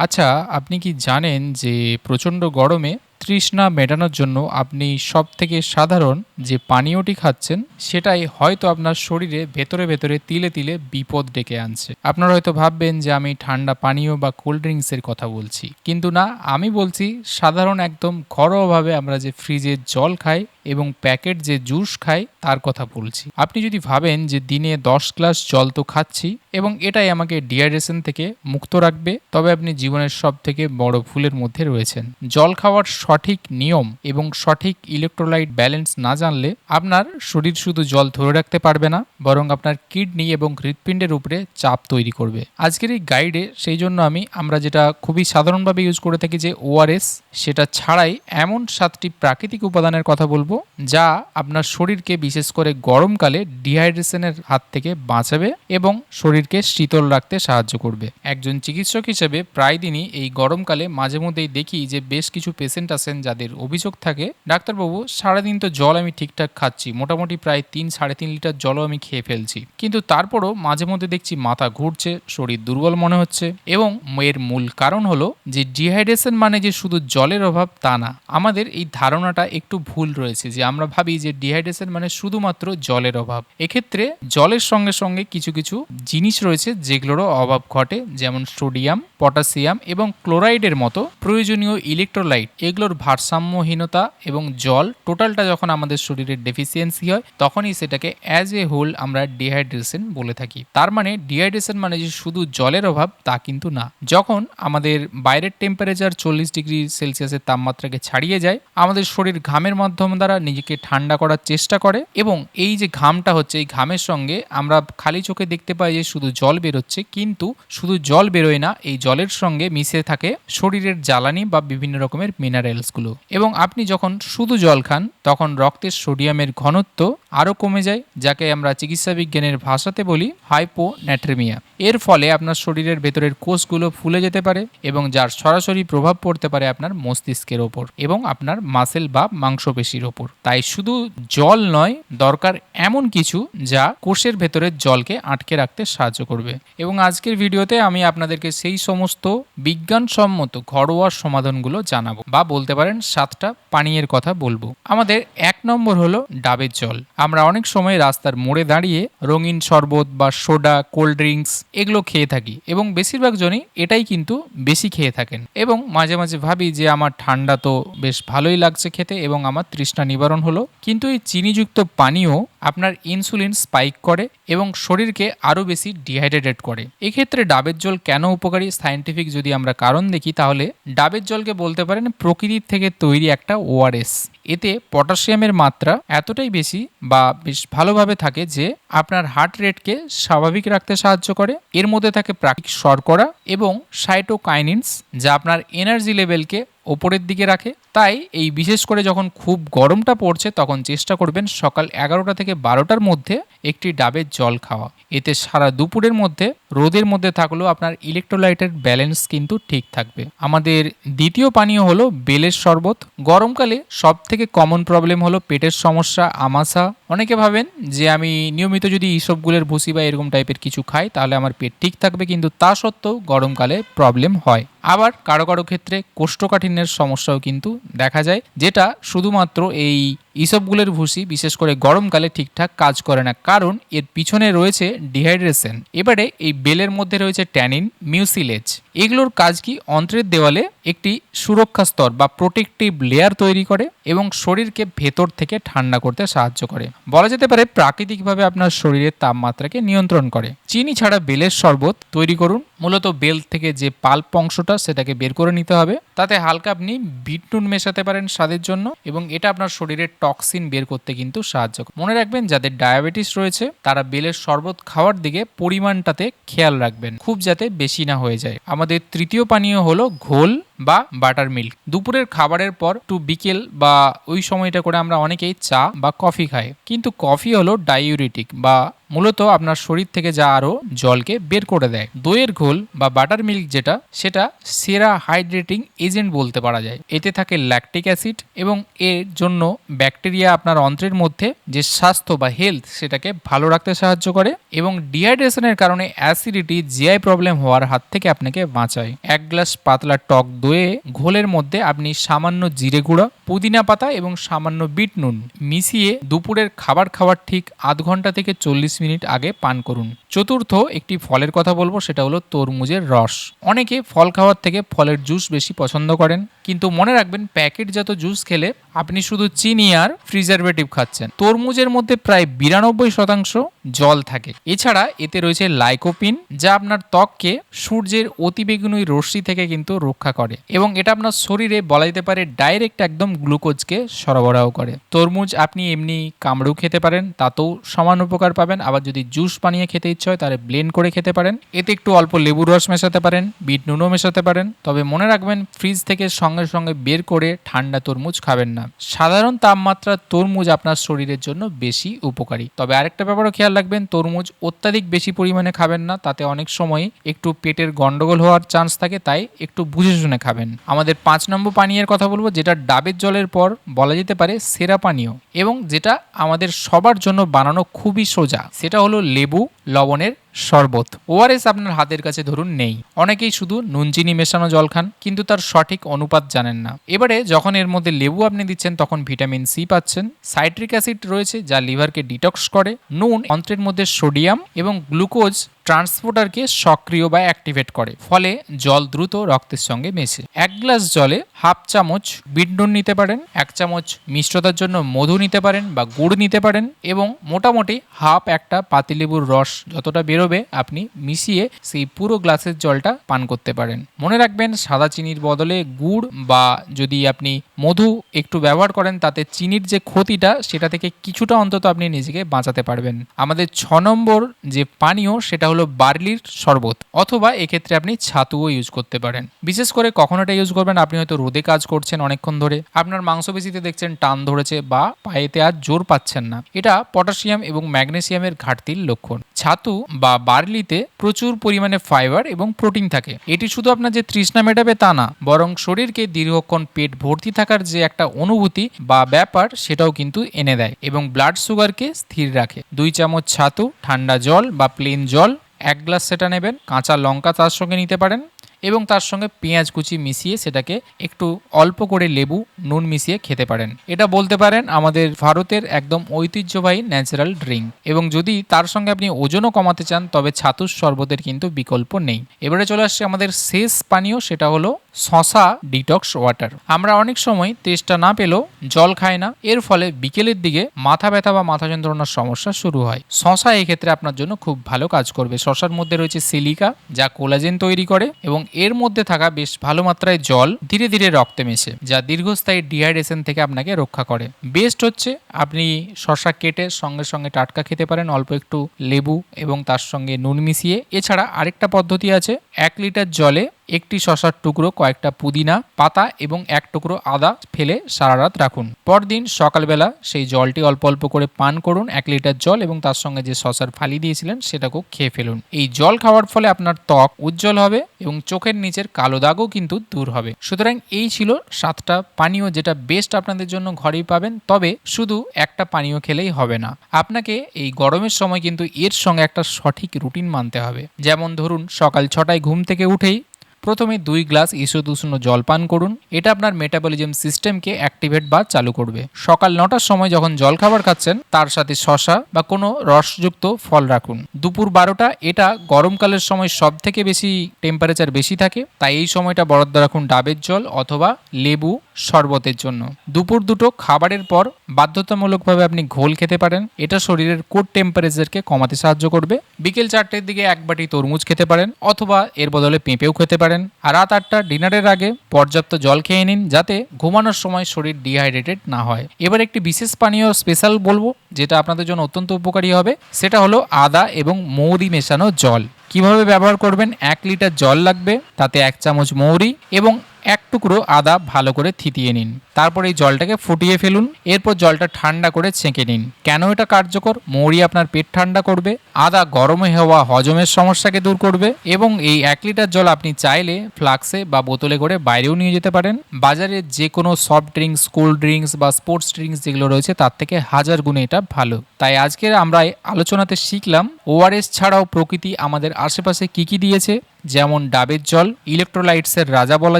আচ্ছা, আপনি কি জানেন যে প্রচণ্ড গরমে তৃষ্ণা মেটানোর জন্য আপনি সবথেকে সাধারণ যে পানীয়টি খাচ্ছেন, সেটাই হয়তো আপনার শরীরে ভেতরে, ভেতরে তিলে, তিলে বিপদ ডেকে আনছে। আপনারা হয়তো ভাববেন যে আমি ঠান্ডা পানীয় বা কোল্ড ড্রিংকস এর কথা বলছি। কিন্তু না, আমি বলছি সাধারণ একদম ঘরোয়াভাবে আমরা যে ফ্রিজের জল খাই এবং প্যাকেট যে জুস খাই তার কথা বলছি। আপনি যদি ভাবেন যে দিনে ১০ গ্লাস জল তো খাচ্ছি এবং এটাই আমাকে ডিহাইড্রেশন থেকে মুক্ত রাখবে, তবে আপনি জীবনের সবথেকে বড় ভুলের মধ্যে রয়েছেন। জল খাওয়ার সঠিক নিয়ম এবং সঠিক ইলেকট্রোলাইট ব্যালেন্স না জানলে আপনার শরীর শুধু জল ধরে রাখতে পারবে না, বরং আপনার কিডনি এবং হৃৎপিণ্ডের উপরে চাপ তৈরি করবে। আজকের এই গাইডে সেই জন্য আমরা যেটা খুবই সাধারণভাবে ইউজ করে থাকি যে ওআরএস, সেটা ছাড়াই এমন 7টি প্রাকৃতিক উপাদানের কথা বলবো যা আপনার শরীরকে বিশেষ করে গরমকালে ডিহাইড্রেশনের হাত থেকে বাঁচাবে এবং শরীরকে শীতল রাখতে সাহায্য করবে। একজন চিকিৎসক হিসেবে প্রায় দিনই এই গরমকালে মাঝে মধ্যেই দেখি যে বেশ কিছু পেশেন্ট আছেন যাদের অভিযোগ থাকে, ডাক্তারবাবু সারাদিন তো জল আমি ঠিকঠাক খাচ্ছি, মোটামুটি প্রায় 3-3.5 লিটার জলও আমি খেয়ে ফেলছি, কিন্তু তারপরও মাঝে মধ্যে দেখছি মাথা ঘুরছে, শরীর দুর্বল মনে হচ্ছে। এবং এর মূল কারণ হলো যে ডিহাইড্রেশন মানে যে শুধু জলের অভাব তা না। আমাদের এই ধারণাটা একটু ভুল রয়েছে যে আমরা ভাবি যে ডিহাইড্রেশন মানে শুধুমাত্র জলের অভাব। এক্ষেত্রে জলের সঙ্গে সঙ্গে কিছু কিছু জিনিস রয়েছে যেগুলোরও অভাব ঘটে, যেমন সোডিয়াম, পটাশিয়াম এবং ক্লোরাইডের মতো প্রয়োজনীয় ইলেকট্রোলাইট। এগুলোর ভারসাম্যহীনতা এবং জল টোটালটা যখন আমাদের শরীরের ডেফিসিয়েন্সি হয়, তখনই সেটাকে অ্যাজ এ হোল আমরা ডিহাইড্রেশন বলে থাকি। তার মানে ডিহাইড্রেশন মানে যে শুধু জলের অভাব তা কিন্তু না। যখন আমাদের বাইরের টেম্পারেচার 40 ডিগ্রি সেলসিয়াসের তাপমাত্রাকে ছাড়িয়ে যায়, আমাদের শরীর ঘামের মাধ্যম দ্বারা নিজেকে ঠান্ডা করার চেষ্টা করে এবং এই যে ঘামটা হচ্ছে, এই ঘামের সঙ্গে আমরা খালি চোখে দেখতে পাই যে শুধু জল বেরোচ্ছে, কিন্তু শুধু জল বেরোয় না, এই জলের সঙ্গে মিশে থাকে শরীরের জ্বালানি বা বিভিন্ন রকমের মিনারেলসগুলো। এবং আপনি যখন শুধু জল খান তখন রক্তের সোডিয়ামের ঘনত্ব আরও কমে যায়, যাকে আমরা চিকিৎসা বিজ্ঞানের ভাষাতে বলি হাইপোন্যাট্রেমিয়া। এর ফলে আপনার শরীরের ভেতরের কোষগুলো ফুলে যেতে পারে এবং যার সরাসরি প্রভাব পড়তে পারে আপনার মস্তিষ্কের ওপর এবং আপনার মাসেল বা মাংসপেশির ওপর। তাই শুধু জল নয়, দরকার এমন কিছু যা কোষের ভেতরের জলকে আটকে রাখতে সাহায্য করবে। এবং আজকের ভিডিওতে আমি আপনাদেরকে সেই সমস্ত বিজ্ঞানসম্মত ঘরোয়া সমাধানগুলো জানাবো, বা বলতে পারেন 7টা পানীয়ের কথা বলবো। আমাদের 1 নম্বর হলো ডাবের জল। আমরা অনেক সময় রাস্তার মোড়ে দাঁড়িয়ে রঙিন শরবত বা সোডা, কোল্ড ড্রিঙ্কস এগুলো খেয়ে থাকি এবং বেশিরভাগ জনই এটাই কিন্তু বেশি খেয়ে থাকেন। এবং মাঝে মাঝে ভাবি যে আমার ঠান্ডা তো বেশ ভালোই লাগছে খেতে এবং আমার তৃষ্ণা নিবারণ হলো, কিন্তু এই চিনিযুক্ত পানীয় আপনার ইনসুলিন স্পাইক করে এবং শরীরকে আরও বেশি ডিহাইড্রেটেড করে। এক্ষেত্রে ডাবের জল কেন উপকারী, সায়েন্টিফিক যদি আমরা কারণ দেখি, তাহলে ডাবের জলকে বলতে পারেন প্রকৃতির থেকে তৈরি একটা ওআরএস। এতে পটাশিয়ামের মাত্রা এতটাই বেশি বা বেশ ভালোভাবে থাকে যে আপনার হার্ট রেটকে স্বাভাবিক রাখতে সাহায্য করে। এর মধ্যে থাকে প্রাকৃতিক শর্করা এবং সাইটোকাইনিনস, যা আপনার এনার্জি লেভেলকে ওপরের দিকে রাখে। তাই এই বিশেষ করে যখন খুব গরমটা পড়ছে তখন চেষ্টা করবেন সকাল 11টা থেকে 12টার মধ্যে একটি ডাবের জল খাওয়া। এতে সারা দুপুরের মধ্যে রোদের মধ্যে থাকলেও আপনার ইলেকট্রোলাইটের ব্যালেন্স কিন্তু ঠিক থাকবে। আমাদের দ্বিতীয় পানীয় হলো বেলের শরবত। গরমকালে সব থেকে কমন প্রবলেম হলো পেটের সমস্যা, আমাশা। অনেকে ভাবেন যে আমি নিয়মিত যদি ইসবগুলের ভুসি বা এরকম টাইপের কিছু খাই তাহলে আমার পেট ঠিক থাকবে, কিন্তু তা সত্ত্বেও গরমকালে প্রবলেম হয়। আবার কারো কারো ক্ষেত্রে কোষ্ঠকাঠিন্যের সমস্যাও কিন্তু দেখা যায়, যেটা শুধুমাত্র এই ইসবগুলের ভুসি বিশেষ করে গরমকালে ঠিকঠাক কাজ করে না, কারণ এর পিছনে রয়েছে ডিহাইড্রেশন। এবারে এই বেলের মধ্যে রয়েছে ট্যানিন, মিউসিলেজ। এগুলোর কাজ কি, অন্ত্রের দেওয়ালে একটি সুরক্ষা স্তর বা প্রোটেক্টিভ লেয়ার তৈরি করে এবং শরীরকে ভেতর থেকে ঠান্ডা করতে সাহায্য করে। বলা যেতে পারে প্রাকৃতিকভাবে আপনার শরীরের তাপমাত্রাকে নিয়ন্ত্রণ করে। চিনি ছাড়া বেলের শরবত তৈরি করুন। মূলত বেল থেকে যে পাল্প অংশটা সেটাকে বের করে নিতে হবে, তাতে হালকা আপনি বিট নুন মেশাতে পারেন স্বাদের জন্য এবং এটা আপনার শরীরের টক্সিন বের করতে কিন্তু সাহায্য করে। মনে রাখবেন যাদের ডায়াবেটিস রয়েছে তারা বেলের শরবত খাওয়ার দিকে পরিমাণটাতে খেয়াল রাখবেন, খুব যাতে বেশি না হয়ে যায়। আমাদের তৃতীয় পানীয় হলো ঘোল বা বাটার মিল্ক। দুপুরের খাবারের পর টু বিকেল বা ওই সময়টা করে আমরা অনেকেই চা বা কফি খাই, কিন্তু কফি হলো ডাইউরেটিক বা মূলত আপনার শরীর থেকে যা আরও জলকে বের করে দেয়। দইয়ের ঘোল বা বাটার মিল্ক যেটা, সেটা সেরা হাইড্রেটিং এজেন্ট বলতে পারা যায়। এতে থাকে ল্যাকটিক অ্যাসিড এবং এর জন্য ব্যাকটেরিয়া আপনার অন্ত্রের মধ্যে যে স্বাস্থ্য বা হেলথ সেটাকে ভালো রাখতে সাহায্য করে এবং ডিহাইড্রেশনের কারণে অ্যাসিডিটি, জিআই প্রবলেম হওয়ার হাত থেকে আপনাকে বাঁচায়। 1 গ্লাস পাতলা টক দইয়ে ঘোলের মধ্যে আপনি সামান্য জিরে গুঁড়া, পুদিনা পাতা এবং সামান্য বিট নুন মিশিয়ে দুপুরের খাবার খাওয়ার ঠিক আধ ঘন্টা থেকে 40 মিনিট আগে পান করুন। চতুর্থ একটি ফলের কথা বলবো, সেটা হলো তরমুজের রস। অনেকে ফল খাওয়ার থেকে ফলের জুস বেশি পছন্দ করেন, কিন্তু মনে রাখবেন প্যাকেটজাত জুস খেলে আপনি শুধু চিনি আর প্রিজারভেটিভ খাচ্ছেন। তরমুজের মধ্যে প্রায় 92% জল থাকে। এছাড়া এতে রয়েছে লাইকোপিন, যা আপনার ত্বককে সূর্যের অতিবেগুনি রশ্মি থেকে কিন্তু রক্ষা করে এবং এটা আপনার শরীরে বলা যেতে পারে ডাইরেক্ট একদম গ্লুকোজকে সরবরাহ করে। তরমুজ আপনি এমনি কামড়েও খেতে পারেন, তাতেও সমান উপকার পাবেন। আবার যদি জুস বানিয়ে খেতে ইচ্ছে হয় তাহলে ব্লেন্ড করে খেতে পারেন। এতে একটু অল্প লেবুর রস মেশাতে পারেন, বিট নুনও মেশাতে পারেন। তবে মনে রাখবেন ফ্রিজ থেকে সঙ্গে সঙ্গে বের করে ঠান্ডা তরমুজ খাবেন না। সাধারণ তাপমাত্রার তরমুজ আপনার শরীরের জন্য বেশি উপকারী। তবে আরেকটা ব্যাপারও খেয়াল রাখবেন, তরমুজ অত্যাধিক বেশি পরিমাণে খাবেন না, তাতে অনেক সময় একটু পেটের গন্ডগোল হওয়ার চান্স থাকে, তাই একটু বুঝে শুনে খাবেন। আমাদের 5 নম্বর পানীয়ের কথা বলবো, যেটা ডাবের জলের পর বলা যেতে পারে সেরা পানীয় এবং যেটা আমাদের সবার জন্য বানানো খুবই সোজা, সেটা হলো লেবু লবণের শরবত। ওআরএস আপনার হাতের কাছে ধরুন নেই, অনেকেই শুধু নুন চিনি মেশানো জল খান, কিন্তু তার সঠিক অনুপাত জানেন না। এবারে যখন এর মধ্যে লেবু আপনি দিচ্ছেন তখন ভিটামিন সি পাচ্ছেন, সাইট্রিক অ্যাসিড রয়েছে যা লিভারকে ডিটক্স করে, নুন অন্ত্রের মধ্যে সোডিয়াম এবং গ্লুকোজ ট্রান্সপোর্টারকে সক্রিয় বা অ্যাক্টিভেট করে, ফলে জল দ্রুত রক্তের সঙ্গে মেশে। 1 গ্লাস জলে হাফ চামচ বিট নুন নিতে পারেন, 1 চামচ মিষ্টতার জন্য মধু নিতে পারেন বা গুড় নিতে পারেন এবং মোটামুটি হাফ একটা পাতিলেবুর রস যতটা বেরোবে আপনি মিশিয়ে সেই পুরো গ্লাসের জলটা পান করতে পারেন। মনে রাখবেন সাদা চিনির বদলে গুড় বা যদি আপনি মধু একটু ব্যবহার করেন, তাতে চিনির যে ক্ষতিটা সেটা থেকে কিছুটা অন্তত আপনি নিজেকে বাঁচাতে পারবেন। আমাদের 6 নম্বর যে পানীয় সেটা হলো বার্লির শরবত, অথবা এক্ষেত্রে আপনি ছাতুও ইউজ করতে পারেন। বিশেষ করে কখন এটা ইউজ করবেন, আপনি হয়তো রোদে কাজ করছেন অনেকক্ষণ ধরে, আপনার মাংসপেশিতে দেখছেন টান ধরেছে বা পায়েতে আর জোর পাচ্ছেন না, এটা পটাশিয়াম এবং ম্যাগনেসিয়ামের ঘাটতির লক্ষণ। ছাতু বা বার্লিতে প্রচুর পরিমাণে ফাইবার এবং প্রোটিন থাকে। এটি শুধু আপনার যে তৃষ্ণা মেটাবে তা না, বরং শরীরকে দীর্ঘক্ষণ পেট ভর্তি থাকার যে একটা অনুভূতি বা ব্যাপার সেটাও কিন্তু এনে দেয় এবং ব্লাড সুগারকে স্থির রাখে। 2 চামচ ছাতু, ঠান্ডা জল বা প্লেন জল 1 গ্লাস সেটা নেবেন, কাঁচা লঙ্কা তার সঙ্গে নিতে পারেন এবং তার সঙ্গে পেঁয়াজ কুচি মিশিয়ে সেটাকে একটু অল্প করে লেবু নুন মিশিয়ে খেতে পারেন। এটা বলতে পারেন আমাদের ভারতের একদম ঐতিহ্যবাহী ন্যাচারাল ড্রিঙ্ক এবং যদি তার সঙ্গে আপনি ওজনও কমাতে চান তবে ছাতুর শরবতের কিন্তু বিকল্প নেই। এবারে চলে আসছে আমাদের শেষ পানীয়, সেটা হলো শশা ডিটক্স ওয়াটার। আমরা অনেক সময় তেষ্টা না পেলেও জল খাই না, এর ফলে বিকেলের দিকে মাথা ব্যথা বা মাথা যন্ত্রণার সমস্যা শুরু হয়। শশা এই ক্ষেত্রে আপনার জন্য খুব ভালো কাজ করবে। শশার মধ্যে রয়েছে সিলিকা, যা কোলাজেন তৈরি করে এবং এর মধ্যে থাকা বেশ ভালো মাত্রায় জল ধীরে ধীরে রক্তে মেশে, যা দীর্ঘস্থায়ী ডিহাইড্রেশন থেকে আপনাকে রক্ষা করে। বেস্ট হচ্ছে আপনি শশা কেটে সঙ্গে সঙ্গে টাটকা খেতে পারেন, অল্প একটু লেবু এবং তার সঙ্গে নুন মিশিয়ে। এছাড়া আরেকটা পদ্ধতি আছে, 1 লিটার জলে একটি শশার টুকরো, কয়েকটা পুদিনা পাতা এবং 1 টুকরো আদা ফেলে সারা রাত রাখুন। পরদিন সকালবেলা সেই জলটি অল্প অল্প করে পান করুন, 1 লিটার জল, এবং তার সঙ্গে যে শশার ফালি দিয়েছিলেন সেটাকেও খেয়ে ফেলুন। এই জল খাওয়ার ফলে আপনার ত্বক উজ্জ্বল হবে এবং চোখের নিচের কালো দাগও কিন্তু দূর হবে। সুতরাং এই ছিল 7টা পানীয়, যেটা বেস্ট আপনাদের জন্য ঘরেই পাবেন। তবে শুধু একটা পানীয় খেলেই হবে না, আপনাকে এই গরমের সময় কিন্তু এর সঙ্গে একটা সঠিক রুটিন মানতে হবে। যেমন ধরুন সকাল 6টায় ঘুম থেকে উঠেই প্রথমে 2 গ্লাস ঈষৎ উষ্ণ জল পান করুন। এটা আপনার মেটাবলিজম সিস্টেমকে অ্যাক্টিভেট বা চালু করবে। সকাল 9টার সময় যখন জল খাবার খাচ্ছেন তার সাথে শশা বা কোনো রসযুক্ত ফল রাখুন। দুপুর 12টা, এটা গরমকালের সময় সব থেকে বেশি টেম্পারেচার বেশি থাকে, তাই এই সময়টা বরাদ্দ রাখুন ডাবের জল অথবা লেবু শরবতের জন্য। দুপুর 2টো খাবারের পর বাধ্যতামূলকভাবে আপনি ঘোল খেতে পারেন, এটা শরীরের কোর টেম্পারেচারকে কমাতে সাহায্য করবে। বিকেল 4টের দিকে 1 বাটি তরমুজ খেতে পারেন অথবা এর বদলে পেঁপেও খেতে পারেন। আর রাত 8টা ডিনারের আগে পর্যাপ্ত জল খেয়ে নিন, যাতে ঘুমানোর সময় শরীর ডিহাইড্রেটেড না হয়। এবার একটি বিশেষ পানীয় স্পেশাল বলবো, যেটা আপনাদের জন্য অত্যন্ত উপকারী হবে, সেটা হলো আদা এবং মৌরি মেশানো জল। কিভাবে ব্যবহার করবেন, 1 লিটার জল লাগবে, তাতে 1 চামচ মৌরি এবং 1 টুকরো আদা ভালো করে থিতিয়ে নিন। তারপর এই জলটাকে ফুটিয়ে ফেলুন। এরপর জলটা ঠান্ডা করে ছেঁকে নিন। কেন এটা কার্যকর? মৌরি আপনার পেট ঠান্ডা করবে, আদা গরমে হওয়া হজমের সমস্যাকে দূর করবে এবং এই 1 লিটার জল আপনি চাইলে ফ্লাক্সে বা বোতলে করে বাইরেও নিয়ে যেতে পারেন। বাজারে যে কোনো সফট ড্রিঙ্কস, কোল্ড ড্রিঙ্কস বা স্পোর্টস ড্রিঙ্কস যেগুলো রয়েছে তার থেকে 1000 গুণে এটা ভালো। তাই আজকের আমরা এই আলোচনাতে শিখলাম ওআরএস ছাড়াও প্রকৃতি আমাদের আশেপাশে কি কি দিয়েছে, যেমন ডাবের জল ইলেকট্রোলাইটসের রাজা বলা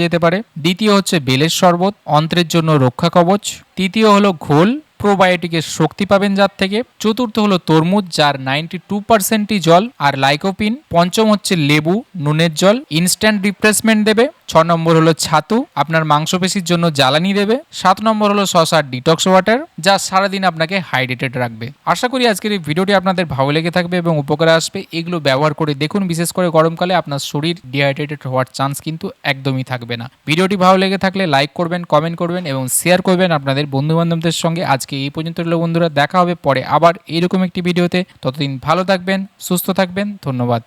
যেতে পারে। দ্বিতীয় হচ্ছে বেলের শরবত, অন্ত্রের জন্য রক্ষা কবচ। তৃতীয় হলো ঘোল, প্রোবায়োটিকের শক্তি পাবেন যার থেকে। চতুর্থ হলো তরমুজ, যার 92%ই জল আর লাইকোপিন। পঞ্চম হচ্ছে লেবু, নুনের জল, ইনস্ট্যান্ট রিফ্রেশমেন্ট দেবে। 6 নম্বর হলো ছাতু, আপনার মাংসপেশির জন্য জ্বালানি দেবে। 7 নম্বর হলো শশার ডিটক্স ওয়াটার, যা সারাদিন আপনাকে হাইড্রেটেড রাখবে। আশা করি আজকের এই ভিডিওটি আপনাদের ভালো লেগে থাকবে এবং উপকারে আসবে। এগুলো ব্যবহার করে দেখুন, বিশেষ করে গরমকালে আপনার শরীর ডিহাইড্রেটেড হওয়ার চান্স কিন্তু একদমই থাকবে না। ভিডিওটি ভালো লেগে থাকলে লাইক করবেন, কমেন্ট করবেন এবং শেয়ার করবেন আপনাদের বন্ধুবান্ধবদের সঙ্গে। আজকে এই পর্যন্ত রইল বন্ধুরা, দেখা হবে পরে আবার এইরকম একটি ভিডিওতে। ততদিন ভালো থাকবেন, সুস্থ থাকবেন, ধন্যবাদ।